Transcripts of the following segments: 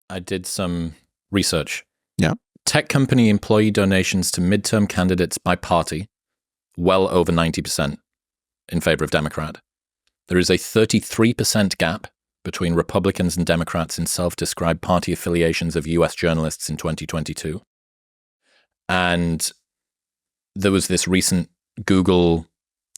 I did some research. Yeah. Tech company employee donations to midterm candidates by party, well over 90% in favor of Democrat. There is a 33% gap between Republicans and Democrats in self-described party affiliations of US journalists in 2022. And there was this recent Google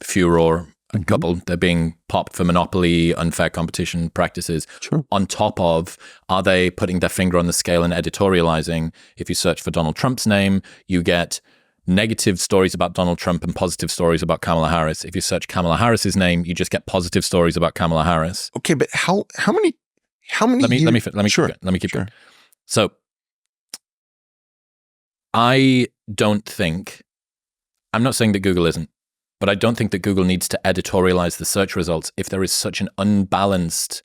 furor, a couple, they're being popped for monopoly, unfair competition practices. Sure. On top of, are they putting their finger on the scale and editorializing? If you search for Donald Trump's name, you get negative stories about Donald Trump and positive stories about Kamala Harris. If you search Kamala Harris's name, you just get positive stories about Kamala Harris. Okay, but how many? Let me sure. keep going. So, I don't think. I'm not saying that Google isn't, but I don't think that Google needs to editorialize the search results if there is such an unbalanced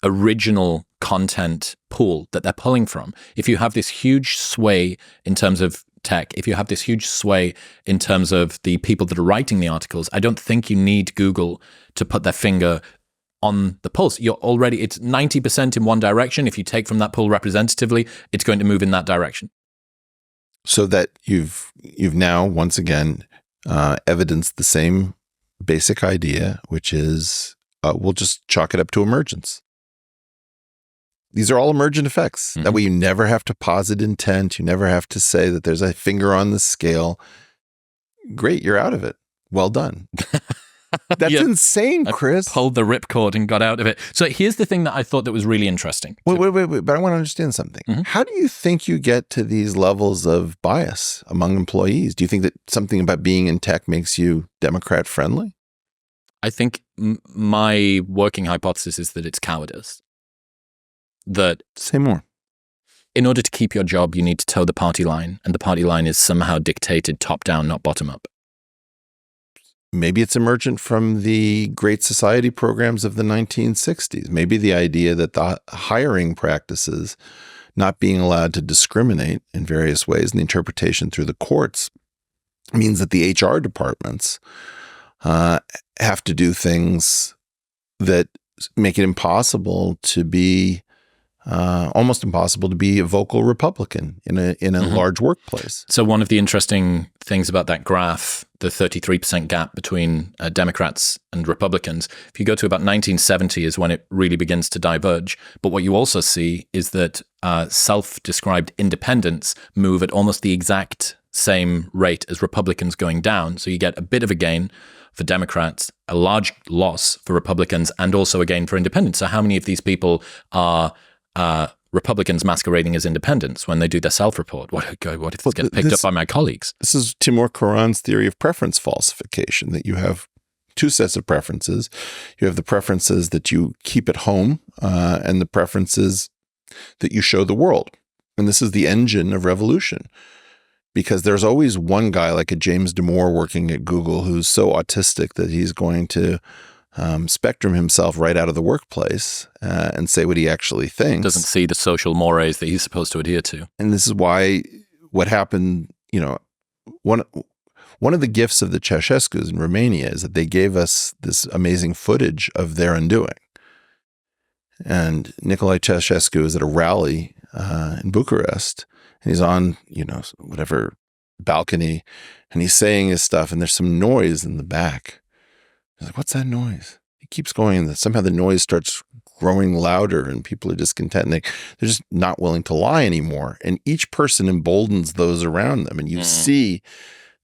original content pool that they're pulling from. If you have this huge sway in terms of tech, if you have this huge sway in terms of the people that are writing the articles, I don't think you need Google to put their finger on the pulse. It's 90% in one direction. If you take from that pool representatively, it's going to move in that direction. So that you've now once again evidenced the same basic idea, which is we'll just chalk it up to emergence. These are all emergent effects. Mm-hmm. That way you never have to posit intent. You never have to say that there's a finger on the scale. Great, you're out of it. Well done. That's insane, Chris. I pulled the ripcord and got out of it. So here's the thing that I thought that was really interesting. Wait. But I want to understand something. Mm-hmm. How do you think you get to these levels of bias among employees? Do you think that something about being in tech makes you Democrat friendly? I think my working hypothesis is that it's cowardice. Say more. In order to keep your job, you need to toe the party line, and the party line is somehow dictated top down, not bottom up. Maybe it's emergent from the Great Society programs of the 1960s. Maybe the idea that the hiring practices, not being allowed to discriminate in various ways, and the interpretation through the courts means that the HR departments have to do things that make it impossible to be almost impossible to be a vocal Republican in a mm-hmm. large workplace. So one of the interesting things about that graph, the 33% gap between Democrats and Republicans, if you go to about 1970 is when it really begins to diverge. But what you also see is that self-described independents move at almost the exact same rate as Republicans going down. So you get a bit of a gain for Democrats, a large loss for Republicans, and also a gain for independents. So how many of these people are Republicans masquerading as independents when they do their self-report? What if this gets picked up by my colleagues? This is Timur Kuran's theory of preference falsification, that you have two sets of preferences. You have the preferences that you keep at home and the preferences that you show the world. And this is the engine of revolution, because there's always one guy like a James Damore working at Google who's so autistic that he's going to spectrum himself right out of the workplace and say what he actually thinks. Doesn't see the social mores that he's supposed to adhere to. And this is why what happened, one of the gifts of the Ceausescus in Romania is that they gave us this amazing footage of their undoing. And Nicolae Ceausescu is at a rally in Bucharest, and he's on, whatever balcony, and he's saying his stuff, and there's some noise in the back. He's like, what's that noise? He keeps going, and somehow the noise starts growing louder, and people are discontent, and they're just not willing to lie anymore. And each person emboldens those around them, and you see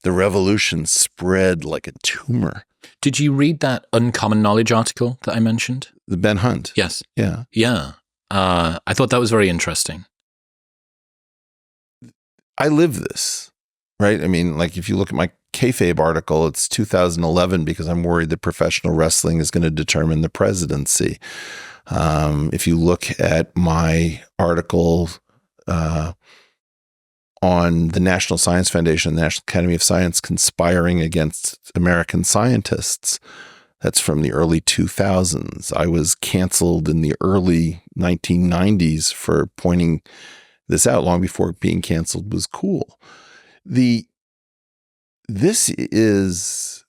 the revolution spread like a tumor. Did you read that Uncommon Knowledge article that I mentioned? The Ben Hunt. Yes. Yeah. Yeah. I thought that was very interesting. I live this, right? I mean, like if you look at my kayfabe article, it's 2011 because I'm worried that professional wrestling is going to determine the presidency. If you look at my article on the National Science Foundation, the National Academy of Science conspiring against American scientists, that's from the early 2000s. I was canceled in the early 1990s for pointing this out long before being canceled was cool. This is,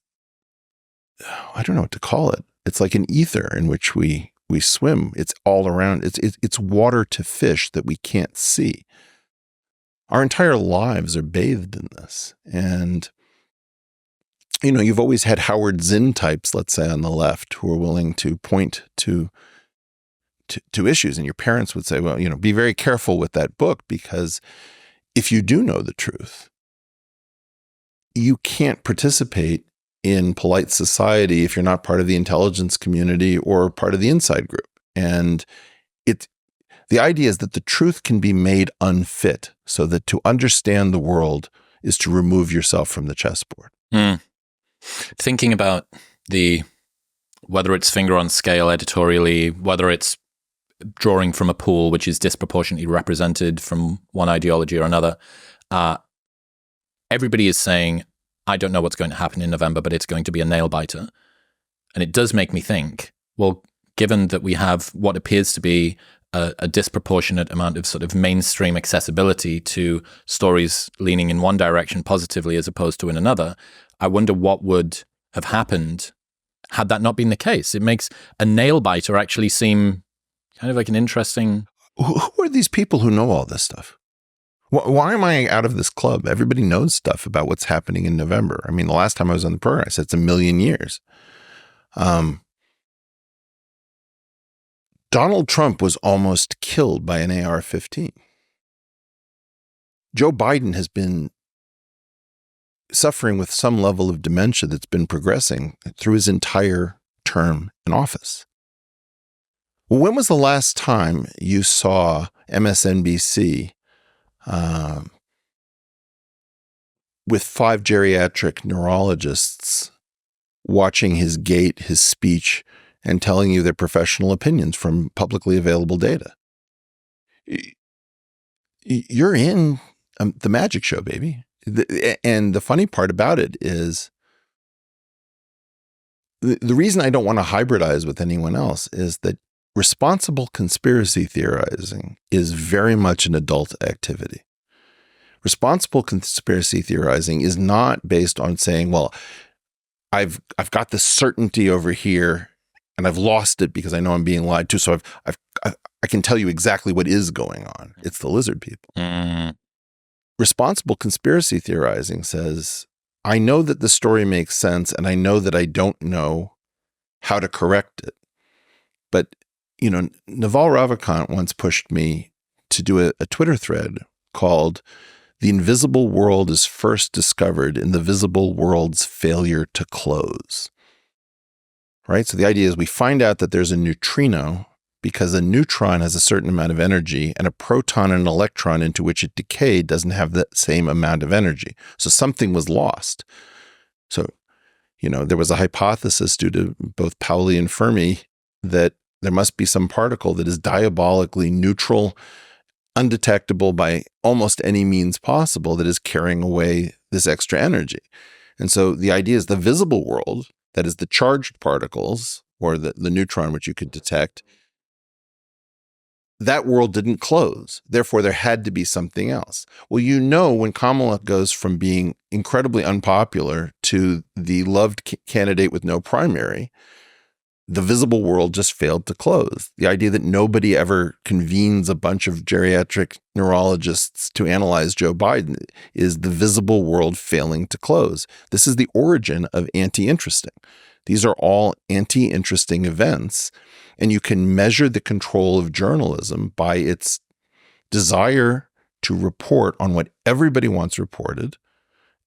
I don't know what to call it. It's like an ether in which we we swim. It's all around. It's water to fish that we can't see. Our entire lives are bathed in this. And, you've always had Howard Zinn types, let's say, on the left, who are willing to point to issues. And your parents would say, well, be very careful with that book, because if you do know the truth, you can't participate in polite society if you're not part of the intelligence community or part of the inside group. And the idea is that the truth can be made unfit, so that to understand the world is to remove yourself from the chessboard. Thinking about whether it's finger on scale editorially, whether it's drawing from a pool which is disproportionately represented from one ideology or another, everybody is saying, I don't know what's going to happen in November, but it's going to be a nail biter. And it does make me think, well, given that we have what appears to be a disproportionate amount of sort of mainstream accessibility to stories leaning in one direction positively as opposed to in another, I wonder what would have happened had that not been the case. It makes a nail biter actually seem kind of like an interesting... Who are these people who know all this stuff? Why am I out of this club? Everybody knows stuff about what's happening in November. I mean, the last time I was on the program, I said it's 1,000,000 years. Donald Trump was almost killed by an AR-15. Joe Biden has been suffering with some level of dementia that's been progressing through his entire term in office. Well, when was the last time you saw MSNBC with 5 geriatric neurologists watching his gait, his speech, and telling you their professional opinions from publicly available data? You're in the magic show, baby. And the funny part about it is the reason I don't want to hybridize with anyone else is that responsible conspiracy theorizing is very much an adult activity. Responsible conspiracy theorizing is not based on saying, well, I've got this certainty over here and I've lost it because I know I'm being lied to. So I can tell you exactly what is going on. It's the lizard people. Responsible conspiracy theorizing says, I know that the story makes sense and I know that I don't know how to correct it. But, Naval Ravikant once pushed me to do a Twitter thread called "The Invisible World is First Discovered in the Visible World's Failure to Close." Right? So the idea is we find out that there's a neutrino because a neutron has a certain amount of energy and a proton and an electron into which it decayed doesn't have that same amount of energy. So something was lost. So, there was a hypothesis due to both Pauli and Fermi that there must be some particle that is diabolically neutral, undetectable by almost any means possible, that is carrying away this extra energy. And so the idea is the visible world, that is the charged particles or the neutron, which you could detect, that world didn't close. Therefore, there had to be something else. Well, when Kamala goes from being incredibly unpopular to the loved candidate with no primary, the visible world just failed to close. The idea that nobody ever convenes a bunch of geriatric neurologists to analyze Joe Biden is the visible world failing to close. This is the origin of anti-interesting. These are all anti-interesting events, and you can measure the control of journalism by its desire to report on what everybody wants reported,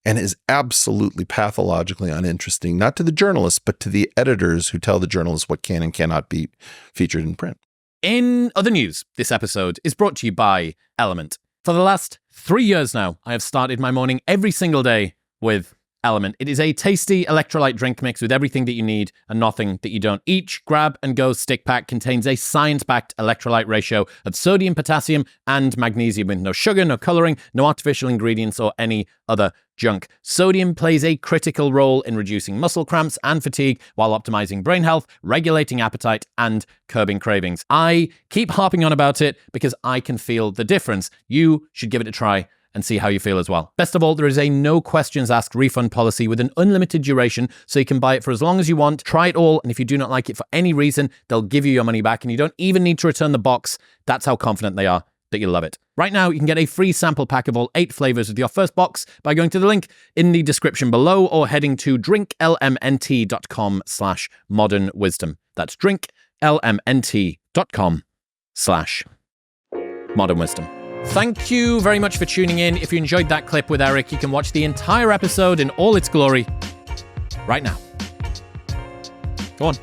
and is absolutely pathologically uninteresting, not to the journalists, but to the editors who tell the journalists what can and cannot be featured in print. In other news, this episode is brought to you by Element. For the last 3 years now, I have started my morning every single day with Element. It is a tasty electrolyte drink mix with everything that you need and nothing that you don't. Each grab-and-go stick pack contains a science-backed electrolyte ratio of sodium, potassium, and magnesium with no sugar, no coloring, no artificial ingredients, or any other junk. Sodium plays a critical role in reducing muscle cramps and fatigue while optimizing brain health, regulating appetite, and curbing cravings. I keep harping on about it because I can feel the difference. You should give it a try and see how you feel as well. Best of all, there is a no questions asked refund policy with an unlimited duration, so you can buy it for as long as you want, try it all, and if you do not like it for any reason, they'll give you your money back, and you don't even need to return the box. That's how confident they are that you'll love it. Right now, you can get a free sample pack of all 8 flavors with your first box by going to the link in the description below or heading to drinklmnt.com/modernwisdom. That's drinklmnt.com/modernwisdom. Thank you very much for tuning in. If you enjoyed that clip with Eric, you can watch the entire episode in all its glory right now. Go on.